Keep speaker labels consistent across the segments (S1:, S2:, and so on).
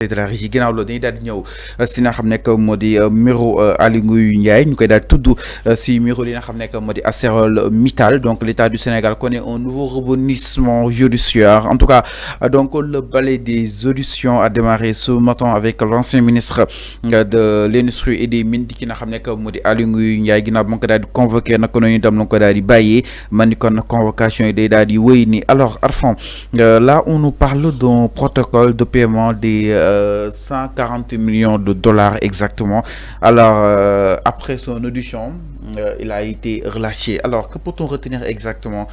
S1: de la régie ginnaaw loolu dañuy daal di ñëw si nga xam nekk moo di mbiru Aly Ngouille Ndiaye ñu koy daal di tudd si mbiru li nga xam nekk moo di ArcelorMittal. Donc l'État du Sénégal connaît un nouveau rebondissement judiciaire. En tout cas, donc le balai des auditions a démarré ce matin avec l'ancien ministre de l'Industrie et des Mines di ki nga xam nekk moo di Aly Ngouille Ndiaye ginnaaw ba nga ko daal di convoqué nag noonu itam la nga ko daal di bàyyee man ni kon convocation yi day daal di wéy ni. Alors Arfan, là on nous parle d'un protocole de paiement des 140 millions de dollars exactement. Alors, après son audition, il a été relâché. Alors, que peut-on retenir exactement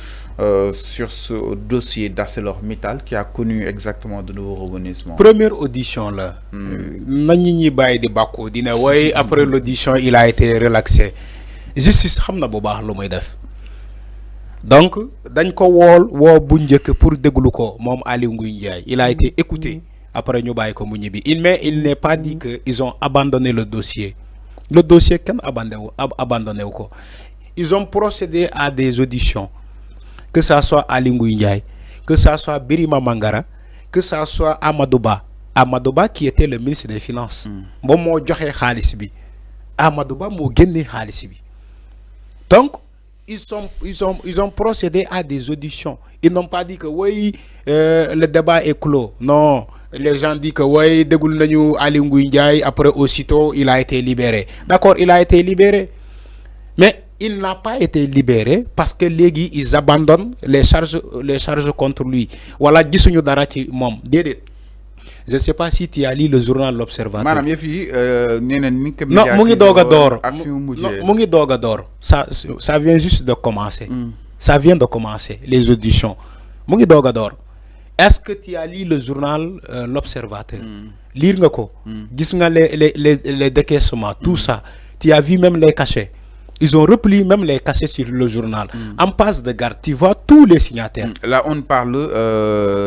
S1: sur ce dossier d'ArcelorMittal qui a connu exactement de nouveaux rebondissements?
S2: Première audition là. Après l'audition, il a été relaxé. Justice, donc, dañ ko wol bu ñëk pour déglu ko mom Aly Ngouille Ndiaye. Il a été écouté. Après ñu bàyyi ko mu ñibi. Mais il n'est pas dit que ils ont abandonné le dossier. Le dossier kenn abandonné ko. Ils ont procédé à des auditions, que ça soit Aly Ngouille Ndiaye, que ça soit Birima Mangara, que ça soit Amadou Ba. Amadou Ba qui était le ministre des Finances. Bon mo joxé xaliss bi. Amadou Ba mo génné xaliss bi. Donc ils ont procédé à des auditions. Ils n'ont pas dit que oui, le débat est clos. Non, les gens disent que oui, dégul nañu Aly Ngouille Ndiaye, après aussitôt il a été libéré. D'accord, il a été libéré. Mais il n'a pas été libéré parce que légui ils abandonnent les charges contre lui. Voilà, gisuñu dara ci mom. Dédé. Je ne sais pas si tu as lu le journal L'Observateur.
S1: Madame Yefi,
S2: non, Mungi Dogador. Ça vient juste de commencer. Ça vient de commencer, les auditions. Mungi Dogador. Est-ce que tu as lu le journal L'Observateur? Lire nga ko. Gis nga les décaissements, tout ça. Tu as vu même les cachets. Ils ont replié même les cachets sur le journal. En passe de garde, tu vois tous les signataires.
S1: Là, on parle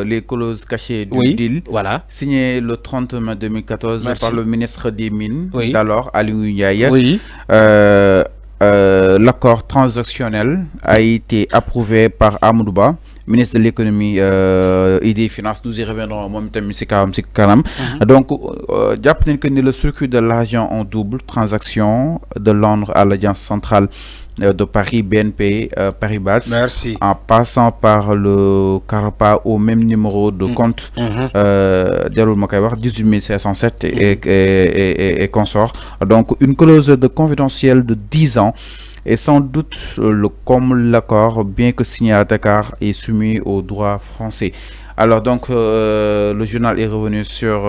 S1: les clauses cachées du deal.
S2: Voilà.
S1: Signé le 30 mai 2014 par le ministre des Mines,
S2: Oui.
S1: d'alors, Aly Ngouille Ndiaye.
S2: Oui.
S1: L'accord transactionnel a été approuvé par Amadou Ba, ministre de l'économie et des finances. Nous y reviendrons en même temps. Donc, le circuit de l'argent en double transaction de Londres à l'Alliance centrale de Paris, BNP Paribas.
S2: Merci.
S1: En passant par le Carapa au même numéro de compte, 18507 et consort. Donc, une clause de confidentiel de 10 ans. Et sans doute, comme l'accord, bien que signé à Dakar, est soumis au droit français. Alors donc, le journal est revenu sur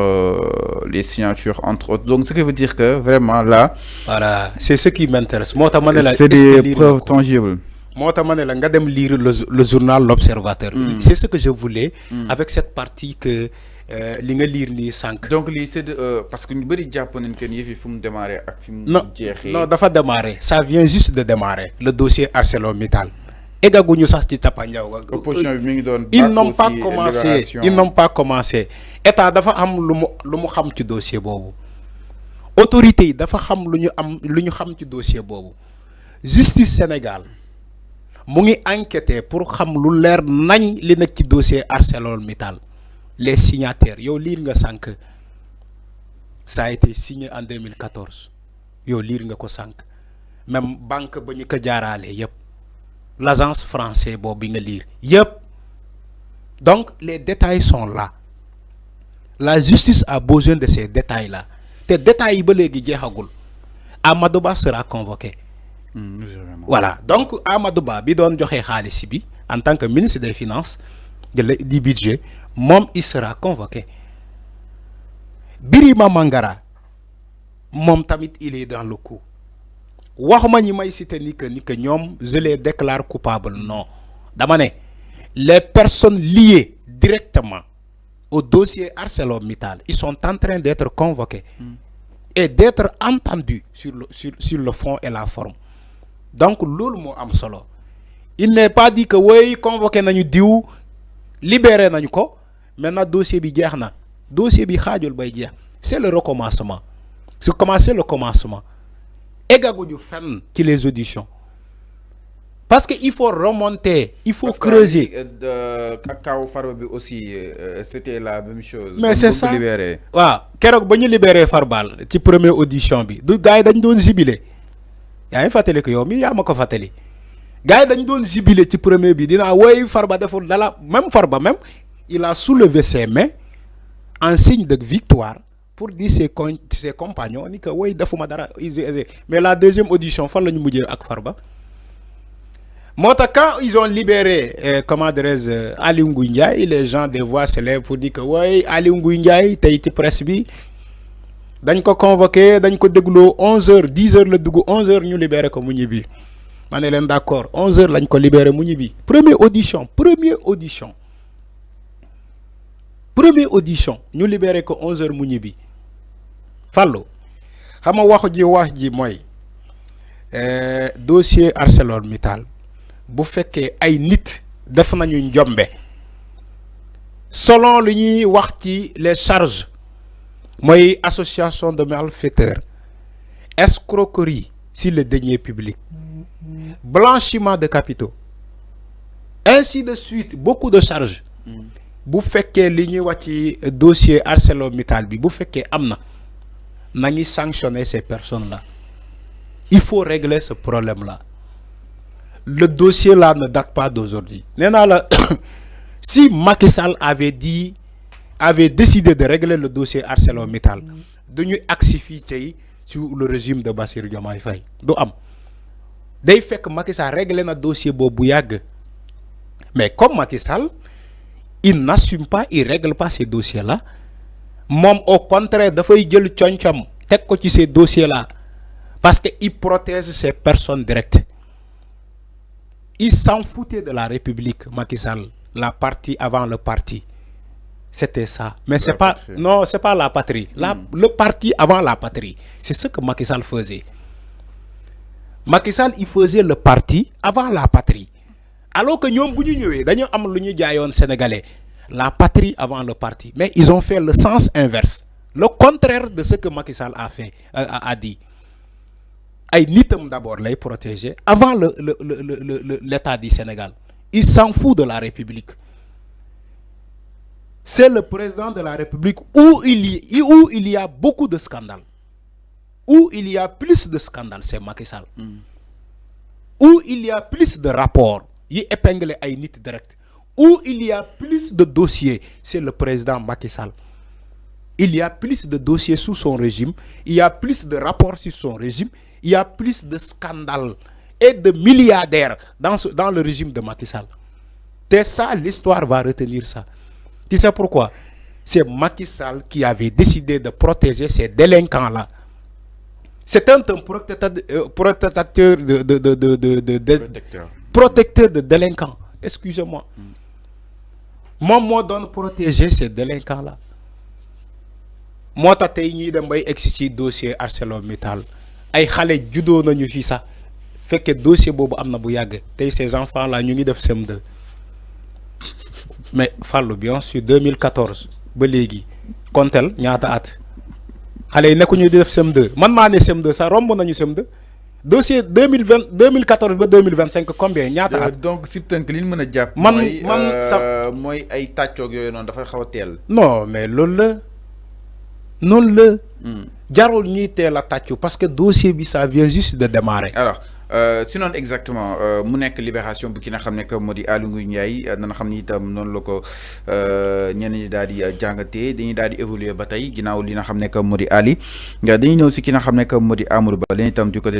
S1: les signatures, entre autres. Donc, ce qui veut dire que, vraiment, là...
S2: Voilà, c'est ce qui m'intéresse.
S1: C'est des preuves tangibles.
S2: Moi, je lire le journal L'Observateur. C'est ce que je voulais, avec cette partie que...
S1: Donc, c'est parce que nous avons japonais que nous avons démarrer.
S2: Non, dafa démarrer. Ça vient juste de démarrer. Le dossier ArcelorMittal. Ils n'ont pas commencé. Ils n'ont pas commencé. État dafa am lu mu xam ci dossier bobu. Autorité dafa xam lu ñu xam ci dossier bobu. Justice Sénégal mu ngi enquêter pour xam lu leer nañ li nek ci dossier ArcelorMittal. Les signataires, yo lire nga sank. Ça a été signé en 2014. Yo lire nga ko sank. Même banque ba ñu ko jaarale yépp. L'agence française bobu nga lire yépp. Donc les détails sont là. La justice a besoin de ces détails là. Tes détails yi ba légui jéxagul. Amadou Ba sera convoqué. Voilà. Donc Amadou Ba bi doon joxé xaliss bi en tant que ministre des Finances du budget, mom il sera convoqué. Birima Mangara, mom tamit il est dans le coup. Waxuma ñi may cité ni que ñom je les déclare coupables, non. Dama né les personnes liées directement au dossier ArcelorMittal, ils sont en train d'être convoqués et d'être entendus sur le fond et la forme. Donc loolu mo am solo. Il n'est pas dit que oui convoqué nañu diw libéré nañu ko. Maintenant dossier bi jeexna. Dossier bi xajul bay jeex. C'est le recommencement. C'est le commencement. Egaguñu fenn ci les auditions. parce que il faut remonter, il faut creuser.
S1: Cacao Farba bi aussi c'était la même chose.
S2: Mais c'est ça waaw keroog ba ñu libéré Farba ci première audition bi du gars yi dañ doon jubilé yaa ngi fàttali ko yow mi yaa ma ko fàttali gars yi dañ doon jubilé ci premier bi dinaa woy Farba deful dala même Farba même il a soulevé ses mains en signe de victoire pour dire ses compagnons ni que woy defuma dara mais la deuxième audition fan la ñu mujjee ak Farba. Moi, quand ils ont libéré, comment dirais-je, Ali Ngouille Ndiaye, les gens des voix se lèvent pour dire que oui, Ali Ngouille Ndiaye, t'as été presse bi, dañ ko convoqué, dañ ko déglu 11h, 10h le dugg, 11h ñu libéré ko mu ñibi. Mané len d'accord, 11h lañ ko libéré mu ñibi. Première audition, ñu libéré ko 11h mu ñibi. Fallo. Xama wax ji moy dossier ArcelorMittal. Bu fekkee ay nit def nañu njombe selon lu ñuy wax ci les charges mooy association de malfaiteurs, escroquerie sur les deniers publics, blanchiment de capitaux, ainsi de suite, beaucoup de charges. Bu fekkee li ñuy wax ci dossier ArcelorMittal bi bu fekkee am na nañu sanctionner ces personnes là. Il faut régler ce problème là. Le dossier là ne date pas d'aujourd'hui. Si Macky Sall avait décidé de régler le dossier ArcelorMittal, de nous axifier sur le régime de Bassirou Diomaye Faye. Do am. Day fait que Macky Sall règle le dossier Bobouyag. Mais comme Macky Sall, il n'assume pas, il règle pas ces dossiers là. Mom au contraire, il faut jël tchoncham tek ko ci ces dossiers là parce que il protège ces personnes directes. Il s'en foutait de la République, Macky Sall, la partie avant le parti. C'était ça. Mais c'est pas, non, c'est pas la patrie. Le parti avant la patrie. C'est ce que Macky Sall faisait. Macky Sall, il faisait le parti avant la patrie. Alors que nous, nous sénégalais, la patrie avant le parti. Mais ils ont fait le sens inverse. Le contraire de ce que Macky Sall a fait, a dit. Ay nitam d'abord les protéger avant l'État du Sénégal. Il s'en fout de la République. C'est le président de la République où il y a beaucoup de scandales. Où il y a plus de scandales, c'est Macky Sall. Où il y a plus de rapports, il épingle ay nit direct. Où il y a plus de dossiers, c'est le président Macky Sall. Il y a plus de dossiers sous son régime, il y a plus de rapports sur son régime. Il y a plus de scandales et de milliardaires dans le régime de Macky Sall. C'est ça, l'histoire va retenir ça. Tu sais pourquoi? C'est Macky Sall qui avait décidé de protéger ces délinquants-là. C'est un protecteur de délinquants. Excusez-moi. Moi, donne protéger ces délinquants-là. Moi, je suis dossier ArcelorMittal. Ay xalé judo nañu fi sax fekké dossier bobu amna bu yagg tay ces enfants là ñu ngi def CM2 mais fallu bien sur 2014 ba légui kontel ñaata at xalé nekku ñu di def CM2 man ma né CM2 ça romb nañu CM2 dossier 2014 ba 2025 combien ñaata at
S1: donc sip tank li ñu mëna japp moy ay taccok yoy non dafa xawa tel
S2: non mais lool la jarul ñi té la tàccu parce que dossier bi ça vient juste de démarrer.
S1: Alors sinon exactement mu nek libération bu ki nga xamné que modi Aly Ngouille Ndiaye dana xamni itam non la ko ñenn ñi daal di jàngatee dañuy daal di évoluer ba tey ginnaaw li nga xamné que modi Ali dañuy ñëw si ki nga xamné que modi Amadou Ba leen itam du côté